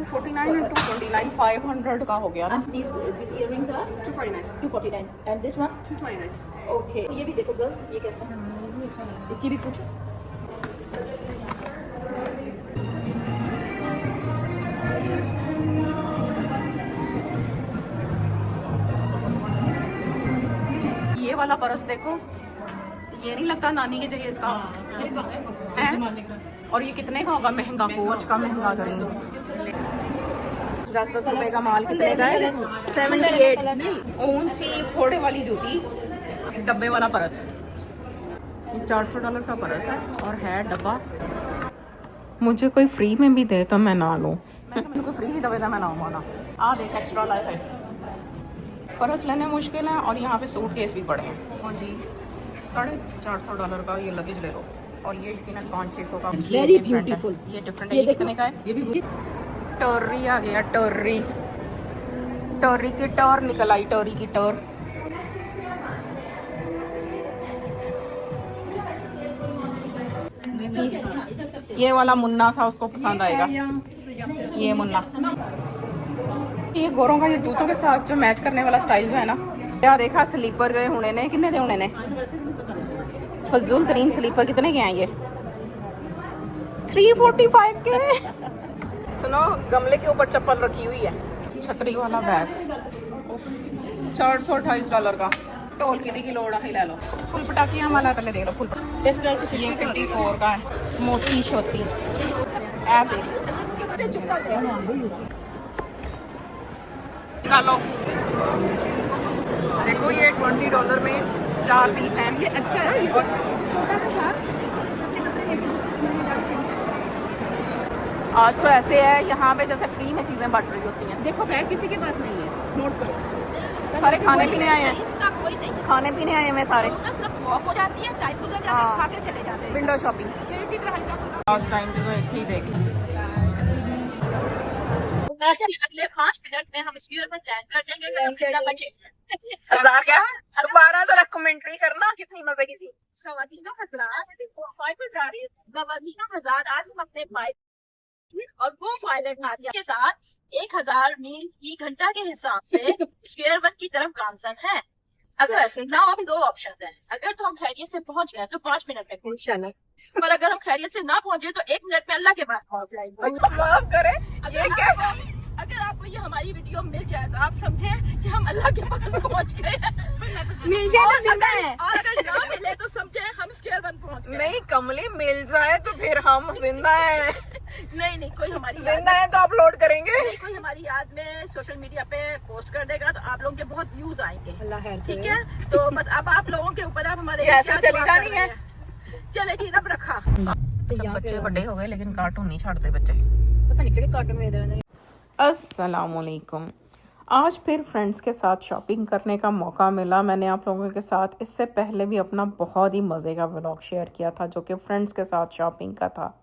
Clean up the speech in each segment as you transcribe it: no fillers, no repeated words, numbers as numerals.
249 and 229, 500 का हो गया ना। These earrings are 249, 249 and this one 229। okay। ये भी देखो गर्ल्स, ये कैसा है, इसकी भी पूछो। ये वाला पर्स देखो, ये नहीं लगता नानी के चाहिए इसका है? और ये कितने का होगा? महंगा, कोच का महंगा करेंगे। 10-10 रुपए का माल कितने का है? 78। ऊंची फोड़े वाली जूती, डब्बे वाला पर्स, $400 का पर्स है और है डब्बा। मुझे कोई फ्री में भी दे तो मैं ना लूँ। मैं कोई फ्री भी दबे तो मैं ना माना। आ देख, एक्स्ट्रा लाइफ है। पर्स लेने मुश्किल है और यहाँ पे सूट केस भी पड़े हैं। हाँ जी, $450 का ये लगेज ले लो। और ये यकीनन 500-600 का। Very beautiful. ये डिफरेंट है। ये कितने का है? ये भी टर्री आ गया। टर्री, टर्री की टर निकल आई। टर्री की टर। ये वाला मुन्ना सा उसको पसंद आएगा। ये मुन्ना, ये गोरों का ये जूतों के साथ जो मैच करने वाला स्टाइल जो है ना। क्या देखा स्लीपर जो होने ने, कितने दे होने ने? फजूल तरीन स्लीपर कितने के हैं ये? 345 के। सुनो, गमले के ऊपर चप्पल रखी हुई है। छतरी वाला बैग $428 का। ढोल की लोड़ है, ले लो। फुल पटाखियाँ वाला पहले देख लो। फुल ये 54 का है। मोती शोती निकालो। देखो ये $20 में 4 पीस हैं। ये अच्छा है। आज तो ऐसे है यहाँ पे जैसे फ्री में चीजें बट रही होती हैं। देखो बैग किसी के पास नहीं है, नोट करो। सारे खाने पीने आए हैं। खाने पीने आए हैं सारे। सिर्फ वॉक हो जाती है, टाइम गुजर जाता है, खा के चले जाते हैं। विंडो शॉपिंग ये इसी तरह हल्का फुल्का। लास्ट टाइम जो एक ही देखी। अगले 5 मिनट में हम स्क्वायर में लैंड कर जाएंगे। बचे 1000 क्या? दोबारा जरा कमेंट्री करना, कितनी मजे की थी। खवातीनों हज़ार आज हम अपने बाइक और वो पायलट नादिया के साथ 1000 मील फी घंटा के हिसाब से स्क्वायर वन की तरफ गामजन है। अगर ना हम 2 ऑप्शन हैं। अगर तो हम खैरियत से पहुंच गए तो 5 मिनट में इंशाल्लाह, पर अगर हम खैरियत से ना पहुंचे तो 1 मिनट में अल्लाह के पास पहुंच जाएंगे। माफ करे, ये कैसा? अगर आपको ये हमारी वीडियो मिल जाए तो आप समझे कि हम अल्लाह के पास पहुंच गए। मिल जाए तो जिंदा है, और अगर ना मिले तो समझे हम स्क्वायर वन पहुंच गए। नहीं कमली, मिल जाए तो फिर हम जिंदा है। नहीं, कोई हमारी जिंदा है तो अपलोड करेंगे। नहीं, कोई हमारी याद में सोशल मीडिया पे पोस्ट कर देगा तो आप लोगों के बहुत व्यूज आएंगे। ठीक है, तो बस अब आप लोगों के ऊपर अब हमारे ऐसे चली जानी है। चले जी, रब रखा। बच्चे बड़े हो गए लेकिन कार्टून नहीं छोड़ते बच्चे। पता नहीं किहड़े कार्टून में। अस्सलामुअलैकुम। आज फिर फ्रेंड्स के साथ शॉपिंग करने का मौका मिला। मैंने आप लोगों के साथ इससे पहले भी अपना बहुत ही मज़े का व्लॉग शेयर किया था जो कि फ्रेंड्स के साथ शॉपिंग का था।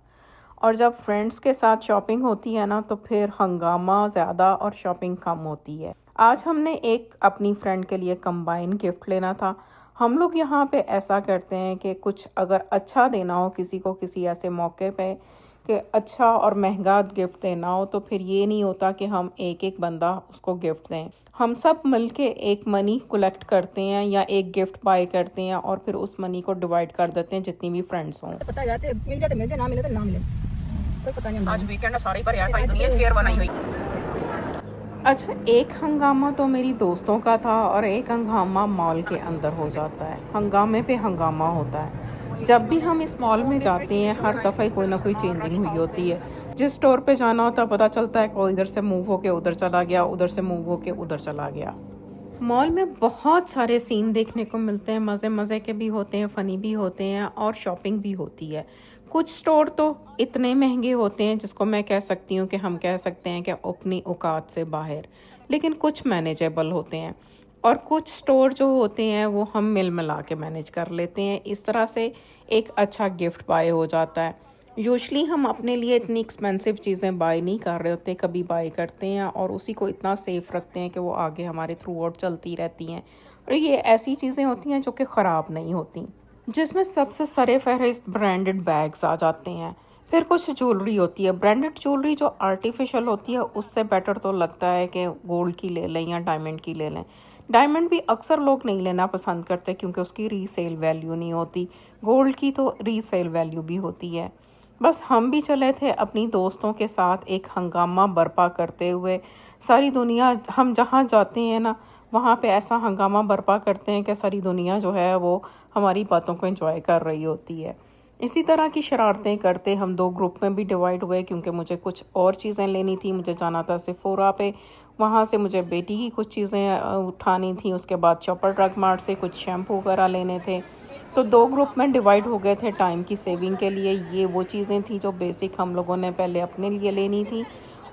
और जब फ्रेंड्स के साथ शॉपिंग होती है ना तो फिर हंगामा ज़्यादा और शॉपिंग कम होती है। आज हमने एक अपनी फ्रेंड के लिए कंबाइन गिफ्ट लेना था। हम लोग यहाँ पे ऐसा करते हैं कि कुछ अगर अच्छा देना हो किसी को, किसी ऐसे मौके पे कि अच्छा और महंगा गिफ्ट देना हो, तो फिर ये नहीं होता कि हम एक एक बंदा उसको गिफ्ट दें। हम सब मिलके एक मनी कलेक्ट करते हैं या एक गिफ्ट बाय करते हैं और फिर उस मनी को डिवाइड कर देते हैं जितनी भी फ्रेंड्स हों। पता जाते मिल जाते, ना मिले तो ना मिले, कोई पता नहीं। आज वीकेंड है, सारी पर सारी दुनिया स्केयर बनाई हुई। अच्छा, एक हंगामा तो मेरी दोस्तों का था और एक हंगामा मॉल के अंदर हो जाता है। हंगामे पे हंगामा होता है। जब भी हम इस मॉल में जाते हैं हर दफ़ा कोई ना कोई चेंजिंग हुई होती है। जिस स्टोर पे जाना होता है पता चलता है कोई इधर से मूव होके उधर चला गया, उधर से मूव होके उधर चला गया। मॉल में बहुत सारे सीन देखने को मिलते हैं, मज़े मज़े के भी होते हैं, फ़नी भी होते हैं और शॉपिंग भी होती है। कुछ स्टोर तो इतने महंगे होते हैं जिसको मैं कह सकती हूँ कि हम कह सकते हैं कि अपनी औकात से बाहर, लेकिन कुछ मैनेजेबल होते हैं। और कुछ स्टोर जो होते हैं वो हम मिल मिला के मैनेज कर लेते हैं। इस तरह से एक अच्छा गिफ्ट बाय हो जाता है। यूजुअली हम अपने लिए इतनी एक्सपेंसिव चीज़ें बाय नहीं कर रहे होते, कभी बाय करते हैं और उसी को इतना सेफ रखते हैं कि वो आगे हमारे थ्रू आउट चलती रहती हैं। और ये ऐसी चीज़ें होती हैं जो कि ख़राब नहीं होती, जिसमें सबसे सरे फहरिस्त ब्रांडेड बैग्स आ जाते हैं। फिर कुछ ज्वेलरी होती है, ब्रांडेड ज्वेलरी जो आर्टिफिशियल होती है, उससे बेटर तो लगता है कि गोल्ड की ले लें या डायमंड की ले लें। डायमंड भी अक्सर लोग नहीं लेना पसंद करते क्योंकि उसकी रीसेल वैल्यू नहीं होती। गोल्ड की तो रीसेल वैल्यू भी होती है। बस हम भी चले थे अपनी दोस्तों के साथ एक हंगामा बर्पा करते हुए। सारी दुनिया, हम जहाँ जाते हैं ना, वहाँ पे ऐसा हंगामा बर्पा करते हैं कि सारी दुनिया जो है वो हमारी बातों को एंजॉय कर रही होती है। इसी तरह की शरारतें करते हम दो ग्रुप में भी डिवाइड हुए क्योंकि मुझे कुछ और चीज़ें लेनी थी। मुझे जाना था सेफोरा पे, वहाँ से मुझे बेटी की कुछ चीज़ें उठानी थी। उसके बाद शॉपर ड्रग मार्ट से कुछ शैम्पू वगैरह लेने थे। तो दो ग्रुप में डिवाइड हो गए थे टाइम की सेविंग के लिए। ये वो चीज़ें थी जो बेसिक हम लोगों ने पहले अपने लिए लेनी थी।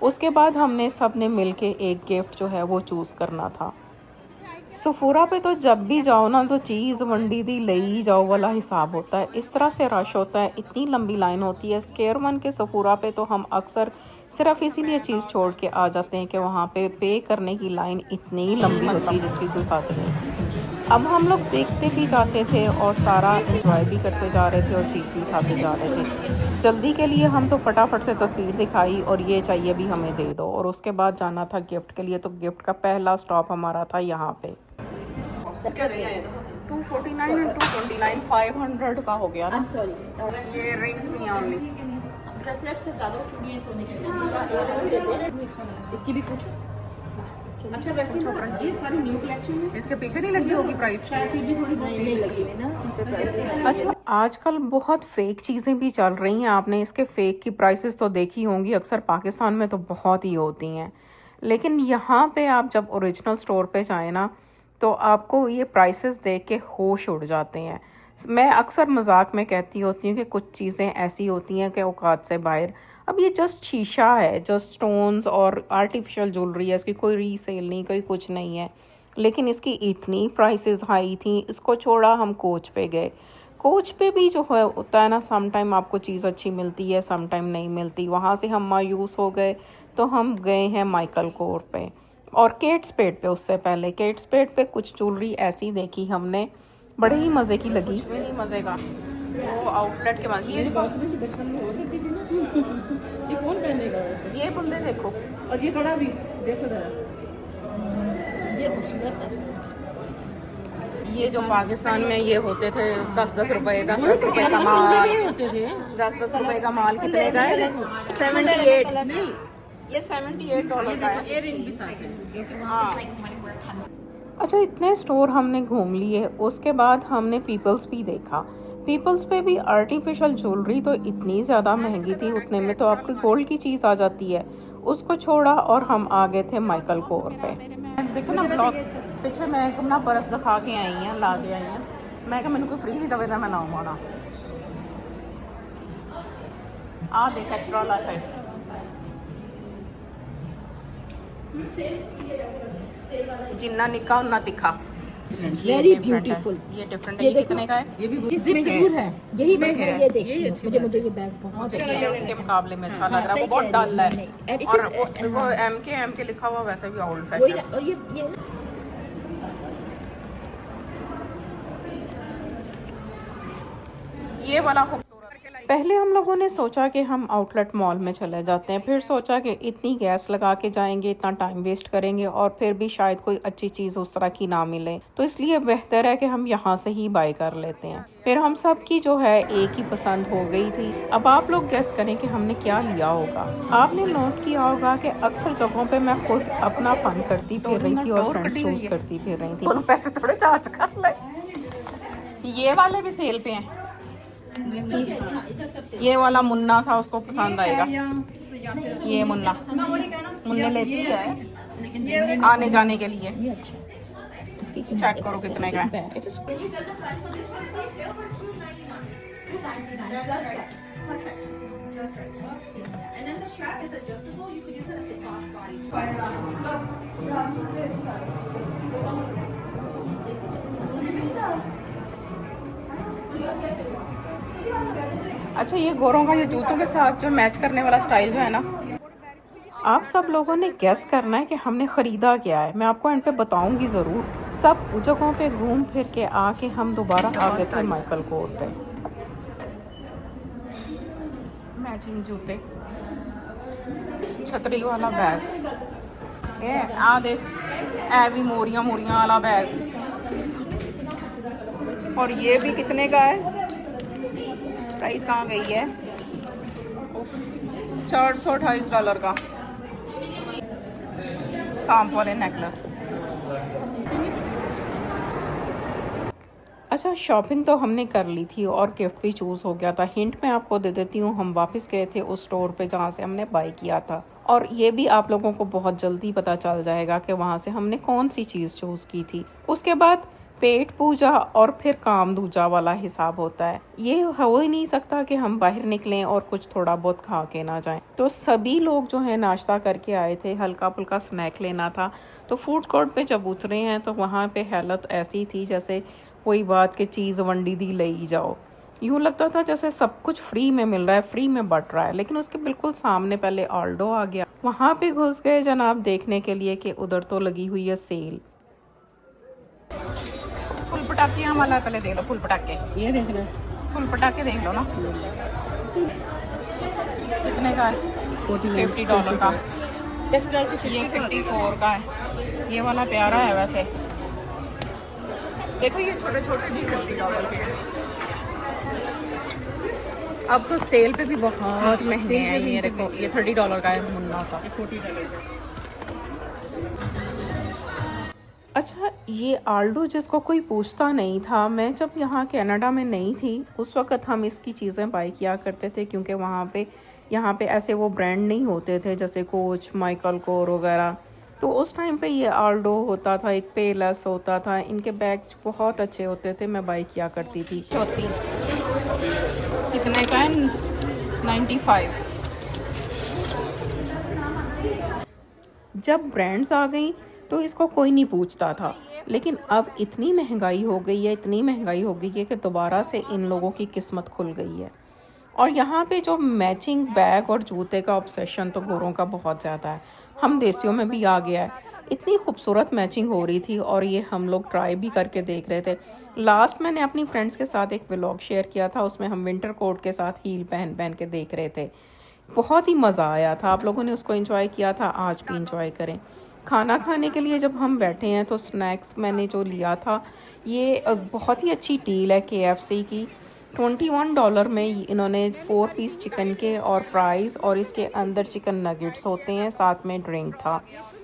उसके बाद हमने सब ने मिल के एक गिफ्ट जो है वो चूज़ करना था। सफूरा पे तो जब भी जाओ ना तो चीज़ वंडी दी ले ही जाओ वाला हिसाब होता है। इस तरह से रश होता है, इतनी लंबी लाइन होती है। स्क्वायर वन के सफूरा पे तो हम अक्सर सिर्फ इसीलिए चीज़ छोड़ के आ जाते हैं कि वहाँ पे करने की लाइन इतनी लंबी होती है जिसकी कोई बात नहीं। अब हम लोग देखते भी जाते थे और सारा एंजॉय भी करते जा रहे थे और चीज़ भी खाते जा रहे थे। जल्दी के लिए हम तो फटाफट से तस्वीर दिखाई और ये चाहिए भी हमें दे दो, और उसके बाद जाना था गिफ्ट के लिए। तो गिफ्ट का पहला स्टॉप हमारा था यहाँ पे। 249 and 229 500 का हो गया ना। ये रिंग्स भी हैं ओनली। ब्रेसलेट से ज्यादा चूड़ियां सोने के इयररिंग्स देते हैं। इसकी भी कुछ अच्छा वैसे ये सारी न्यू कलेक्शन है। इसके पीछे नहीं लगी होगी प्राइस? शायद ये भी थोड़ी नहीं लगी हुई ना उन पे प्राइसेस। अच्छा, आजकल बहुत फेक चीज़ें भी चल रही हैं। आपने इसके फेक की प्राइसेस तो देखी होंगी, अक्सर पाकिस्तान में तो बहुत ही होती हैं। लेकिन यहाँ पे आप जब ओरिजिनल स्टोर पे जाएँ ना तो आपको ये प्राइसेस देख के होश उड़ जाते हैं। मैं अक्सर मजाक में कहती होती हूँ कि कुछ चीज़ें ऐसी होती हैं कि औकात से बाहर। अब ये जस्ट शीशा है, जस्ट स्टोन्स और आर्टिफिशियल ज्वेलरी है, इसकी कोई रीसेल नहीं, कोई कुछ नहीं है। लेकिन इसकी इतनी प्राइसेस हाई थी। इसको छोड़ा हम कोच पे गए। कोच पे भी जो है होता है ना, सम टाइम आपको चीज़ अच्छी मिलती है, सम टाइम नहीं मिलती। वहाँ से हम मायूस हो गए तो हम गए हैं माइकल कोर पे और केट स्पेड पे। उससे पहले केट स्पेड पे कुछ ज्वेलरी ऐसी देखी हमने, बड़े ही मज़े की लगी। नहीं मज़े का वो आउटलेट के बाद ये बचपन में होती थी ना। ये कौन पहनेगा वैसे? ये बंदे देखो, और ये कड़ा भी देखो जरा। ये खूबसूरत है। ये जो पाकिस्तान में ये होते थे 10-10 रुपए, 10-10 रुपए का माल, होते थे 10-10 रुपए का माल कितने का है? 78। ये $78 का है। इयररिंग भी साथ है। हाँ। अच्छा, इतने स्टोर हमने घूम लिए। उसके बाद हमने पीपल्स भी देखा। पीपल्स पे भी आर्टिफिशियल ज्वेलरी तो इतनी ज़्यादा महंगी थी, उतने में तो आपकी गोल्ड की चीज़ आ जाती है। उसको छोड़ा और हम आ गए थे माइकल कोर पे। देखो ना ब्लॉग पीछे मैं ना बरस दिखा के आई हैं, ला के आई हैं। मैं क्या मैंने कोई फ्री भी दवे था मैं लाऊँ माना आ देख एक्स्ट्रा लाइफ है। जिन्ना निका उन्ना तिखा। Very beautiful. ये डिफरेंट है। ये कितने का है? ये भी जिप जरूर है। यही मैं है। ये देखती हूँ। मुझे ये बैग बहुत अच्छा ये उसके मुकाबले में अच्छा लग रहा है। वो बहुत डल है और वो एम के लिखा हुआ वैसे भी ओल्ड फैशन। और ये ये वाला खूबसूरत। पहले हम लोगों ने सोचा कि हम आउटलेट मॉल में चले जाते हैं, फिर सोचा कि इतनी गैस लगा के जाएंगे, इतना टाइम वेस्ट करेंगे और फिर भी शायद कोई अच्छी चीज़ उस तरह की ना मिले, तो इसलिए बेहतर है कि हम यहाँ से ही बाय कर लेते हैं। फिर हम सब की जो है एक ही पसंद हो गई थी। अब आप लोग गैस करें कि हमने क्या लिया होगा। आपने नोट किया होगा कि अक्सर जगहों पे मैं खुद अपना फन करती फिर रही थी और फ्रेंड्स चूज करती फिर रही थी। पैसे थोड़े चार्ज कर ले। ये वाले भी सेल पे हैं। ये वाला मुन्ना सा उसको पसंद आएगा। ये मुन्ने लेती है आने जाने के लिए। चेक करो कितने का है। अच्छा, ये गोरों का ये जूतों के साथ जो मैच करने वाला स्टाइल जो है ना, आप सब लोगों ने गेस करना है कि हमने ख़रीदा क्या है। मैं आपको एंड पे बताऊंगी ज़रूर। सब जगहों पे घूम फिर के आके हम दोबारा आ गए थे माइकल कोर पे। मैचिंग जूते, छतरी वाला बैग, ये आ देख ए भी मोरियां मोरियां वाला बैग, और ये भी कितने का है, प्राइस कहाँ गई है, $428 का सांप वाले नेकलेस। अच्छा, शॉपिंग तो हमने कर ली थी और गिफ्ट भी चूज़ हो गया था। हिंट मैं आपको दे देती हूँ, हम वापस गए थे उस स्टोर पे जहाँ से हमने बाय किया था, और ये भी आप लोगों को बहुत जल्दी पता चल जाएगा कि वहाँ से हमने कौन सी चीज़ चूज़ की थी। उसके बाद पेट पूजा और फिर काम दूजा वाला हिसाब होता है। ये हो ही नहीं सकता कि हम बाहर निकलें और कुछ थोड़ा बहुत खा के ना जाएं। तो सभी लोग जो है नाश्ता करके आए थे, हल्का फुल्का स्नैक लेना था। तो फूड कोर्ट पे जब उतरे हैं तो वहाँ पे हालत ऐसी थी जैसे कोई बात के चीज़ वंडी दी ले ही जाओ। यूँ लगता था जैसे सब कुछ फ्री में मिल रहा है, फ्री में बट रहा है। लेकिन उसके बिल्कुल सामने पहले ऑल्डो आ गया, वहाँ पे घुस गए जनाब देखने के लिए कि उधर तो लगी हुई है सेल। फुल पटाखे वाला पहले देख लो, फुल पटाखे, ये देख रहे फुल पटाखे देख लो ना, कितने का है, $50 का। टेक्सटाइल की ये 54 का है। ये वाला प्यारा है वैसे, देखो ये छोटे छोटे भी $50 के हैं। अब तो सेल पे भी बहुत महंगे हैं ये, देखो ये $30 का है मुन्ना सा। $40 अच्छा, ये आल्डो जिसको कोई पूछता नहीं था, मैं जब यहाँ कनाडा में नहीं थी उस वक़्त हम इसकी चीज़ें बाय किया करते थे, क्योंकि यहाँ पे ऐसे वो ब्रांड नहीं होते थे जैसे कोच, माइकल कोर वगैरह। तो उस टाइम पे ये आल्डो होता था, एक पेलेस होता था, इनके बैग्स बहुत अच्छे होते थे, मैं बाय किया करती थी। चौथी कितने का है, 95। जब ब्रांड्स आ गई तो इसको कोई नहीं पूछता था, लेकिन अब इतनी महंगाई हो गई है, इतनी महंगाई हो गई है कि दोबारा से इन लोगों की किस्मत खुल गई है। और यहाँ पे जो मैचिंग बैग और जूते का ऑब्सेशन तो गोरों का बहुत ज़्यादा है, हम देसियों में भी आ गया है। इतनी खूबसूरत मैचिंग हो रही थी और ये हम लोग ट्राई भी करके देख रहे थे। लास्ट मैंने अपनी फ्रेंड्स के साथ एक व्लॉग शेयर किया था, उसमें हम विंटर कोट के साथ हील पहन पहन के देख रहे थे। बहुत ही मज़ा आया था, आप लोगों ने उसको एंजॉय किया था, आज भी इंजॉय करें। खाना खाने के लिए जब हम बैठे हैं तो स्नैक्स मैंने जो लिया था, ये बहुत ही अच्छी डील है KFC की। $21 में इन्होंने 4 पीस चिकन के और फ्राइज़, और इसके अंदर चिकन नगेट्स होते हैं, साथ में ड्रिंक था।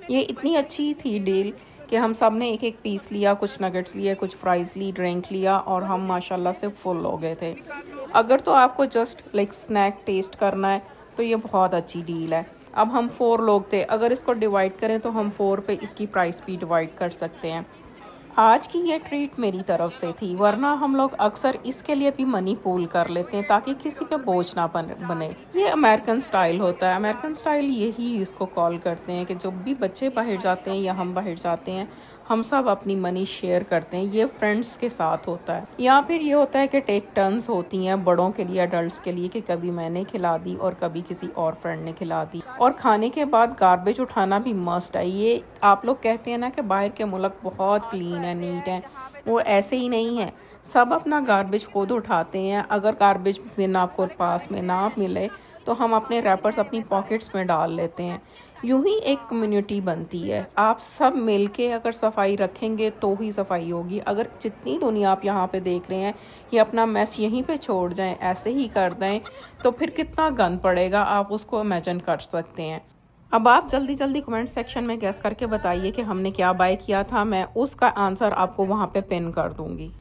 ये इतनी अच्छी थी डील कि हम सब ने एक एक पीस लिया, कुछ नगेट्स लिए, कुछ फ्राइज़ ली, ड्रिंक लिया, और हम माशाल्लाह से फुल हो गए थे। अगर तो आपको जस्ट लाइक स्नैक टेस्ट करना है तो ये बहुत अच्छी डील है। अब हम 4 लोग थे, अगर इसको डिवाइड करें तो हम 4 पे इसकी प्राइस भी डिवाइड कर सकते हैं। आज की ये ट्रीट मेरी तरफ से थी, वरना हम लोग अक्सर इसके लिए भी मनी पूल कर लेते हैं ताकि किसी पे बोझ ना बने। ये अमेरिकन स्टाइल होता है, अमेरिकन स्टाइल यही इसको कॉल करते हैं कि जब भी बच्चे बाहर जाते हैं या हम बाहर जाते हैं, हम सब अपनी मनी शेयर करते हैं। ये फ्रेंड्स के साथ होता है, या फिर ये होता है कि टेक टर्न्स होती हैं बड़ों के लिए, अडल्ट्स के लिए, कि कभी मैंने खिला दी और कभी किसी और फ्रेंड ने खिला दी। और खाने के बाद गार्बेज उठाना भी मस्ट है। ये आप लोग कहते हैं ना कि बाहर के मुल्क बहुत क्लीन है, नीट है, वो ऐसे ही नहीं है। सब अपना गार्बेज खुद उठाते हैं। अगर गार्बेज बिन आपको पास में ना मिले तो हम अपने रैपर्स अपनी पॉकेट्स में डाल लेते हैं। यूं ही एक कम्युनिटी बनती है। आप सब मिलके अगर सफाई रखेंगे तो ही सफाई होगी। अगर जितनी दुनिया आप यहाँ पे देख रहे हैं ये अपना मैस यहीं पे छोड़ जाएं, ऐसे ही कर दें, तो फिर कितना गंद पड़ेगा, आप उसको इमेजिन कर सकते हैं। अब आप जल्दी जल्दी कमेंट सेक्शन में गेस करके बताइए कि हमने क्या बाय किया था। मैं उसका आंसर आपको वहाँ पे पिन कर दूंगी।